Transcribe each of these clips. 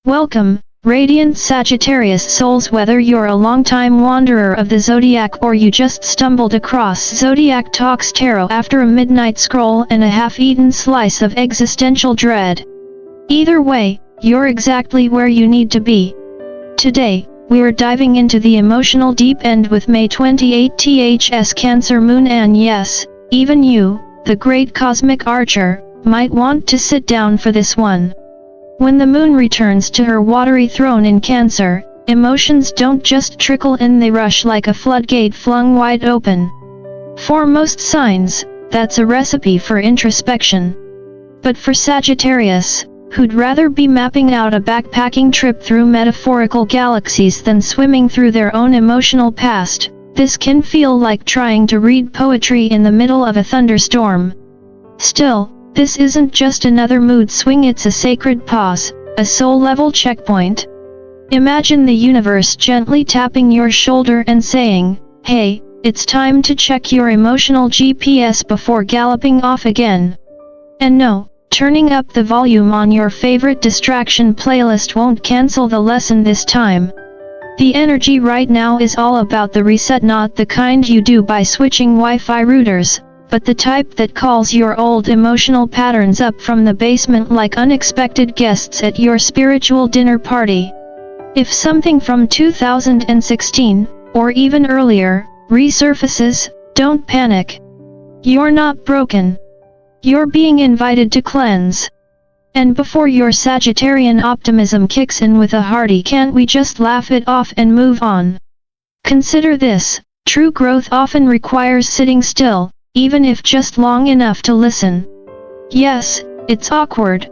Welcome, radiant Sagittarius souls. Whether you're a longtime wanderer of the Zodiac or you just stumbled across Zodiac Talks Tarot after a midnight scroll and a half-eaten slice of existential dread. Either way, you're exactly where you need to be. Today, we're diving into the emotional deep end with May 28th's Cancer Moon, and yes, even you, the great cosmic archer, might want to sit down for this one. When the moon returns to her watery throne in Cancer, emotions don't just trickle in, they rush like a floodgate flung wide open. For most signs, that's a recipe for introspection. But for Sagittarius, who'd rather be mapping out a backpacking trip through metaphorical galaxies than swimming through their own emotional past, this can feel like trying to read poetry in the middle of a thunderstorm. Still, this isn't just another mood swing, it's a sacred pause, a soul-level checkpoint. Imagine the universe gently tapping your shoulder and saying, "Hey, it's time to check your emotional GPS before galloping off again." And no, turning up the volume on your favorite distraction playlist won't cancel the lesson this time. The energy right now is all about the reset, not the kind you do by switching Wi-Fi routers, but the type that calls your old emotional patterns up from the basement like unexpected guests at your spiritual dinner party. If something from 2016, or even earlier, resurfaces, don't panic. You're not broken. You're being invited to cleanse. And before your Sagittarian optimism kicks in with a hearty "can't we just laugh it off and move on?" consider this: true growth often requires sitting still, even if just long enough to listen. Yes, it's awkward.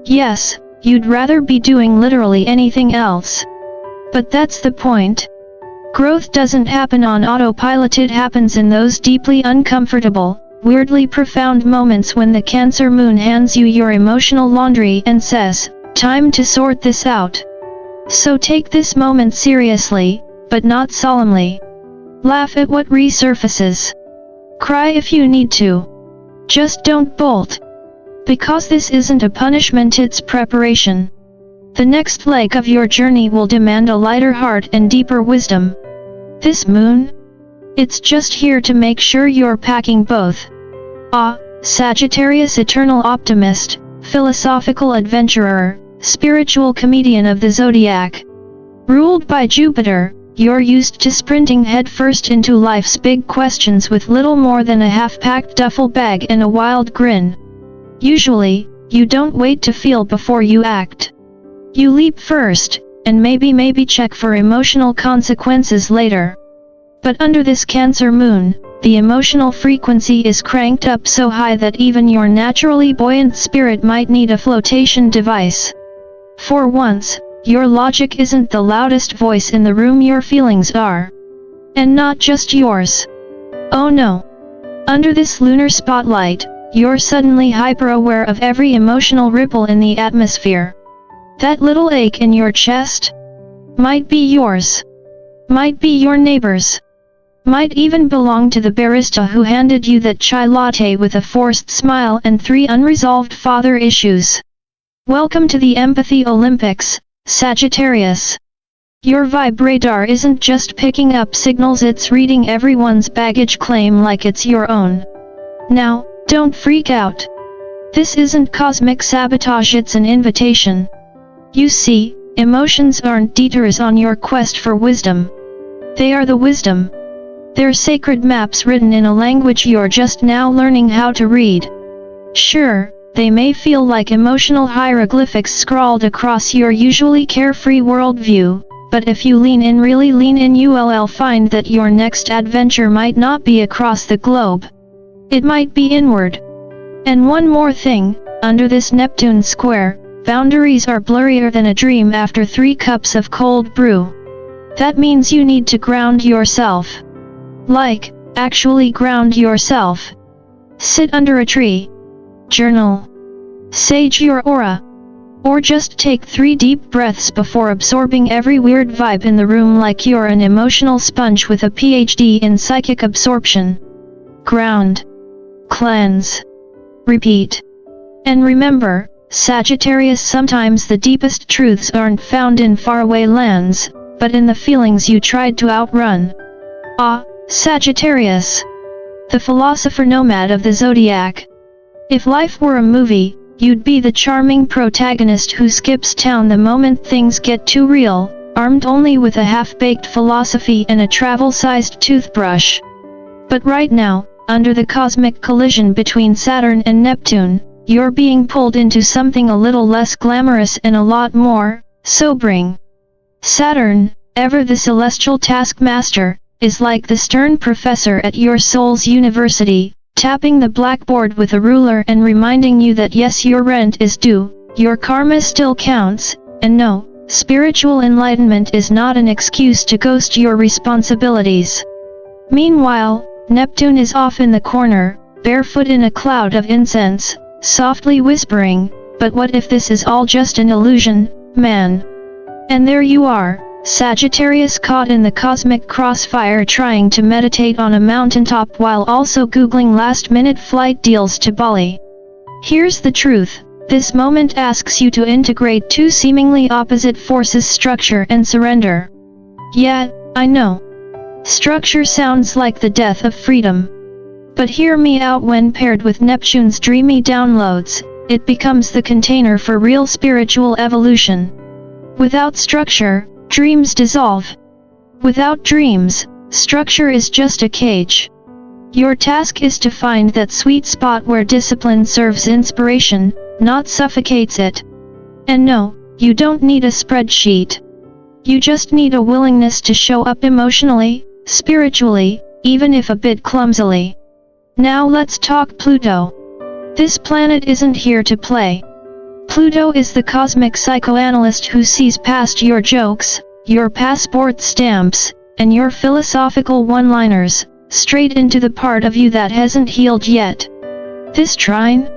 Yes, you'd rather be doing literally anything else. But that's the point. Growth doesn't happen on autopilot, it happens in those deeply uncomfortable, weirdly profound moments when the Cancer moon hands you your emotional laundry and says, "Time to sort this out." So take this moment seriously, but not solemnly. Laugh at what resurfaces. Cry if you need to. Just don't bolt. Because this isn't a punishment, it's preparation. The next leg of your journey will demand a lighter heart and deeper wisdom. This moon? It's just here to make sure you're packing both. Sagittarius, eternal optimist, philosophical adventurer, spiritual comedian of the Zodiac. Ruled by Jupiter, you're used to sprinting headfirst into life's big questions with little more than a half-packed duffel bag and a wild grin. Usually, you don't wait to feel before you act. You leap first, and maybe check for emotional consequences later. But under this Cancer moon, the emotional frequency is cranked up so high that even your naturally buoyant spirit might need a flotation device. For once, your logic isn't the loudest voice in the room, your feelings are. And not just yours. Oh no. Under this lunar spotlight, you're suddenly hyper-aware of every emotional ripple in the atmosphere. That little ache in your chest? Might be yours. Might be your neighbor's. Might even belong to the barista who handed you that chai latte with a forced smile and 3 unresolved father issues. Welcome to the Empathy Olympics, Sagittarius. Your vibe radar isn't just picking up signals, it's reading everyone's baggage claim like it's your own. Now, don't freak out. This isn't cosmic sabotage, it's an invitation. You see, emotions aren't detours on your quest for wisdom. They are the wisdom. They're sacred maps written in a language you're just now learning how to read. Sure, they may feel like emotional hieroglyphics scrawled across your usually carefree worldview, but if you lean in, really lean in, you'll find that your next adventure might not be across the globe. It might be inward. And one more thing, under this Neptune square, boundaries are blurrier than a dream after 3 cups of cold brew. That means you need to ground yourself. Like, actually ground yourself. Sit under a tree. Journal. Sage your aura. Or just take 3 deep breaths before absorbing every weird vibe in the room like you're an emotional sponge with a PhD in psychic absorption. Ground. Cleanse. Repeat. And remember, Sagittarius. Sometimes the deepest truths aren't found in faraway lands, but in the feelings you tried to outrun. Ah, Sagittarius, the philosopher nomad of the Zodiac. If life were a movie, you'd be the charming protagonist who skips town the moment things get too real, armed only with a half-baked philosophy and a travel-sized toothbrush. But right now, under the cosmic collision between Saturn and Neptune, you're being pulled into something a little less glamorous and a lot more sobering. Saturn, ever the celestial taskmaster, is like the stern professor at your soul's university, tapping the blackboard with a ruler and reminding you that yes, your rent is due, your karma still counts, and no, spiritual enlightenment is not an excuse to ghost your responsibilities. Meanwhile, Neptune is off in the corner, barefoot in a cloud of incense, softly whispering, "But what if this is all just an illusion, man?" And there you are, Sagittarius, caught in the cosmic crossfire, trying to meditate on a mountaintop while also googling last-minute flight deals to Bali. Here's the truth, this moment asks you to integrate two seemingly opposite forces: structure and surrender. Yeah, I know. Structure sounds like the death of freedom. But hear me out, when paired with Neptune's dreamy downloads, it becomes the container for real spiritual evolution. Without structure, dreams dissolve. Without dreams, structure is just a cage. Your task is to find that sweet spot where discipline serves inspiration, not suffocates it. And no, you don't need a spreadsheet. You just need a willingness to show up emotionally, spiritually, even if a bit clumsily. Now let's talk Pluto. This planet isn't here to play. Pluto is the cosmic psychoanalyst who sees past your jokes, your passport stamps, and your philosophical one-liners, straight into the part of you that hasn't healed yet. This trine?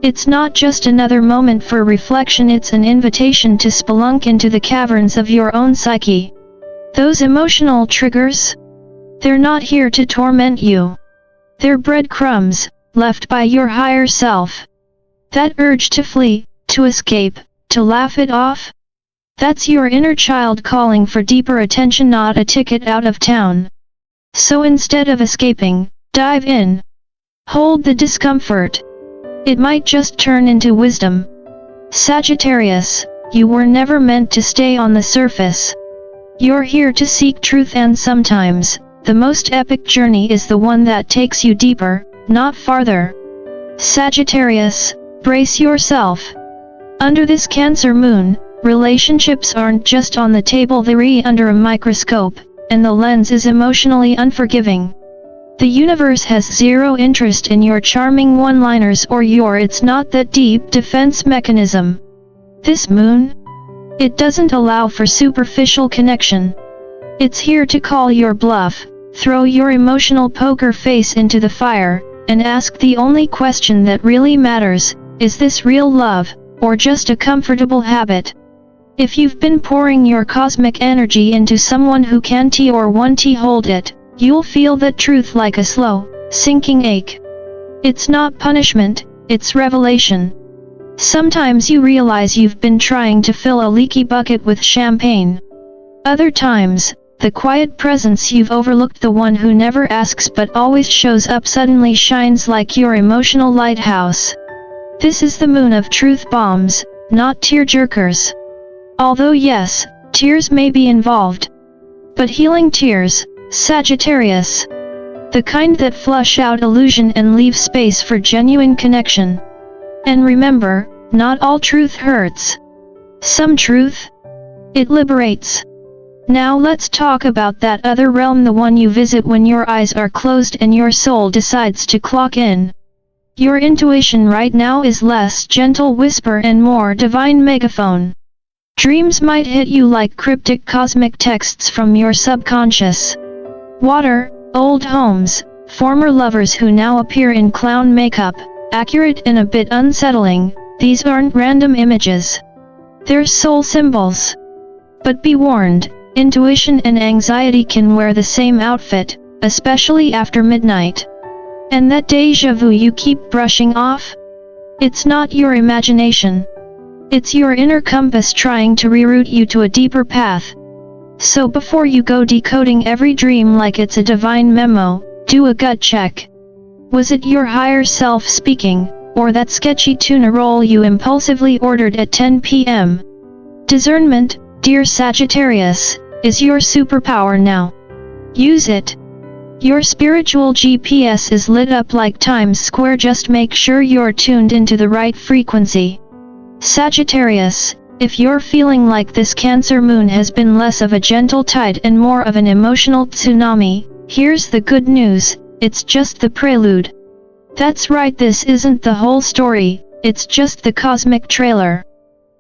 It's not just another moment for reflection, it's an invitation to spelunk into the caverns of your own psyche. Those emotional triggers? They're not here to torment you. They're breadcrumbs, left by your higher self. That urge to flee, to escape, to laugh it off? That's your inner child calling for deeper attention, not a ticket out of town. So instead of escaping, dive in. Hold the discomfort. It might just turn into wisdom. Sagittarius, you were never meant to stay on the surface. You're here to seek truth, and sometimes, the most epic journey is the one that takes you deeper, not farther. Sagittarius, brace yourself. Under this Cancer moon, relationships aren't just on the table, they're under a microscope, and the lens is emotionally unforgiving. The universe has zero interest in your charming one-liners or your "it's not that deep" defense mechanism. This moon? It doesn't allow for superficial connection. It's here to call your bluff, throw your emotional poker face into the fire, and ask the only question that really matters: is this real love, or just a comfortable habit? If you've been pouring your cosmic energy into someone who can't or won't hold it, you'll feel that truth like a slow, sinking ache. It's not punishment, it's revelation. Sometimes you realize you've been trying to fill a leaky bucket with champagne. Other times, the quiet presence you've overlooked, the one who never asks but always shows up, suddenly shines like your emotional lighthouse. This is the moon of truth bombs, not tearjerkers. Although yes, tears may be involved. But healing tears, Sagittarius. The kind that flush out illusion and leave space for genuine connection. And remember, not all truth hurts. Some truth, it liberates. Now let's talk about that other realm, the one you visit when your eyes are closed and your soul decides to clock in. Your intuition right now is less gentle whisper and more divine megaphone. Dreams might hit you like cryptic cosmic texts from your subconscious. Water, old homes, former lovers who now appear in clown makeup, accurate and a bit unsettling. These aren't random images. They're soul symbols. But be warned, intuition and anxiety can wear the same outfit, especially after midnight. And that déjà vu you keep brushing off? It's not your imagination. It's your inner compass trying to reroute you to a deeper path. So before you go decoding every dream like it's a divine memo, do a gut check. Was it your higher self speaking, or that sketchy tuna roll you impulsively ordered at 10 p.m.? Discernment, dear Sagittarius, is your superpower now. Use it. Your spiritual GPS is lit up like Times Square, just make sure you're tuned into the right frequency. Sagittarius, if you're feeling like this Cancer moon has been less of a gentle tide and more of an emotional tsunami, here's the good news, it's just the prelude. That's right, this isn't the whole story, it's just the cosmic trailer.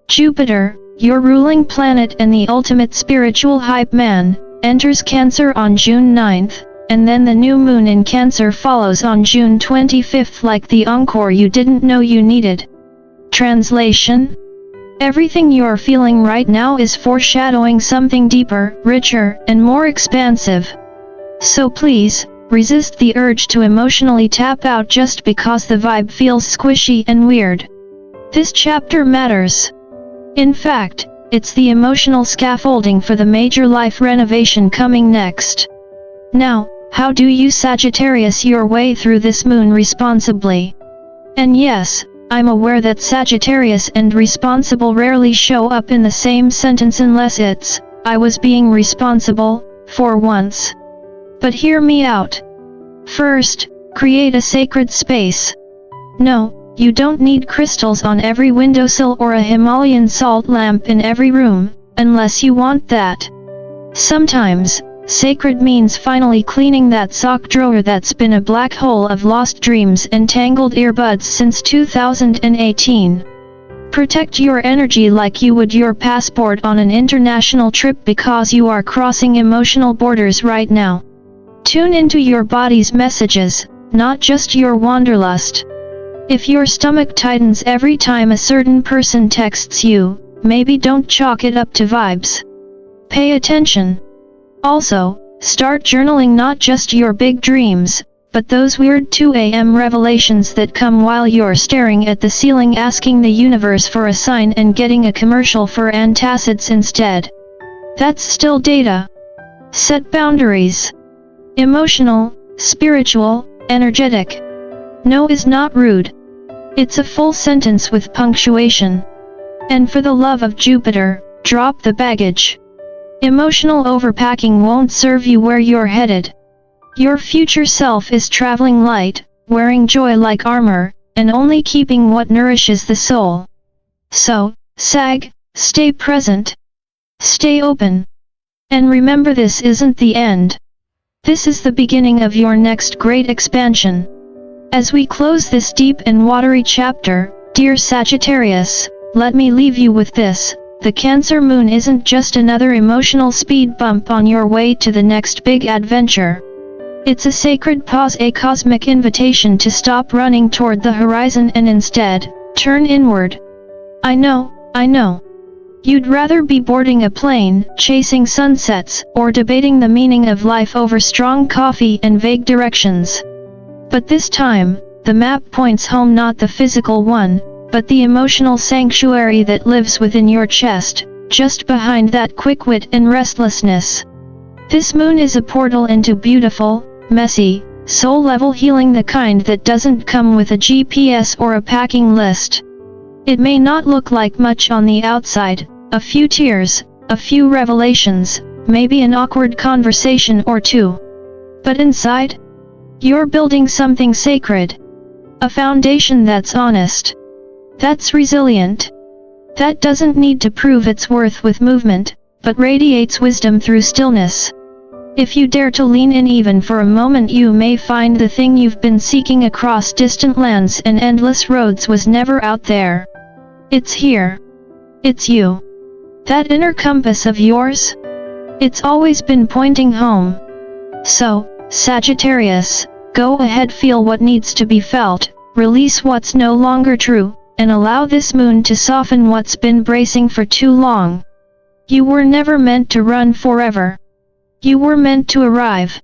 Jupiter, your ruling planet and the ultimate spiritual hype man, enters Cancer on June 9th, and then the new moon in Cancer follows on June 25th like the encore you didn't know you needed. Translation? Everything you're feeling right now is foreshadowing something deeper, richer, and more expansive. So please, resist the urge to emotionally tap out just because the vibe feels squishy and weird. This chapter matters. In fact, it's the emotional scaffolding for the major life renovation coming next. Now, how do you Sagittarius your way through this moon responsibly? And yes, I'm aware that Sagittarius and responsible rarely show up in the same sentence unless it's, I was being responsible, for once. But hear me out. First, create a sacred space. No, you don't need crystals on every windowsill or a Himalayan salt lamp in every room, unless you want that. Sometimes, sacred means finally cleaning that sock drawer that's been a black hole of lost dreams and tangled earbuds since 2018. Protect your energy like you would your passport on an international trip because you are crossing emotional borders right now. Tune into your body's messages, not just your wanderlust. If your stomach tightens every time a certain person texts you, maybe don't chalk it up to vibes. Pay attention. Also, start journaling not just your big dreams, but those weird 2 a.m. revelations that come while you're staring at the ceiling asking the universe for a sign and getting a commercial for antacids instead. That's still data. Set boundaries. Emotional, spiritual, energetic. No is not rude. It's a full sentence with punctuation. And for the love of Jupiter, drop the baggage. Emotional overpacking won't serve you where you're headed. Your future self is traveling light, wearing joy like armor, and only keeping what nourishes the soul. So, Sag, stay present. Stay open. And remember, this isn't the end. This is the beginning of your next great expansion. As we close this deep and watery chapter, dear Sagittarius, let me leave you with this. The Cancer moon isn't just another emotional speed bump on your way to the next big adventure. It's a sacred pause, a cosmic invitation to stop running toward the horizon and instead, turn inward. I know. You'd rather be boarding a plane, chasing sunsets, or debating the meaning of life over strong coffee and vague directions. But this time, the map points home, not the physical one, but the emotional sanctuary that lives within your chest, just behind that quick wit and restlessness. This moon is a portal into beautiful, messy, soul-level healing, the kind that doesn't come with a GPS or a packing list. It may not look like much on the outside, a few tears, a few revelations, maybe an awkward conversation or two. But inside, you're building something sacred. A foundation that's honest. That's resilient. That doesn't need to prove its worth with movement, but radiates wisdom through stillness. If you dare to lean in even for a moment, you may find the thing you've been seeking across distant lands and endless roads was never out there. It's here. It's you. That inner compass of yours? It's always been pointing home. So, Sagittarius, go ahead, feel what needs to be felt, release what's no longer true, and allow this moon to soften what's been bracing for too long. You were never meant to run forever. You were meant to arrive.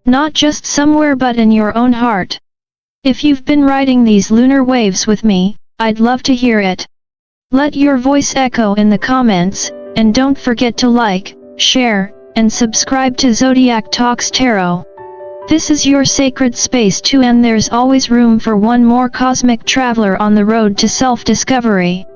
Not just somewhere but in your own heart. If you've been riding these lunar waves with me, I'd love to hear it. Let your voice echo in the comments, and don't forget to like, share, and subscribe to Zodiac Talks Tarot. This is your sacred space too, and there's always room for one more cosmic traveler on the road to self-discovery.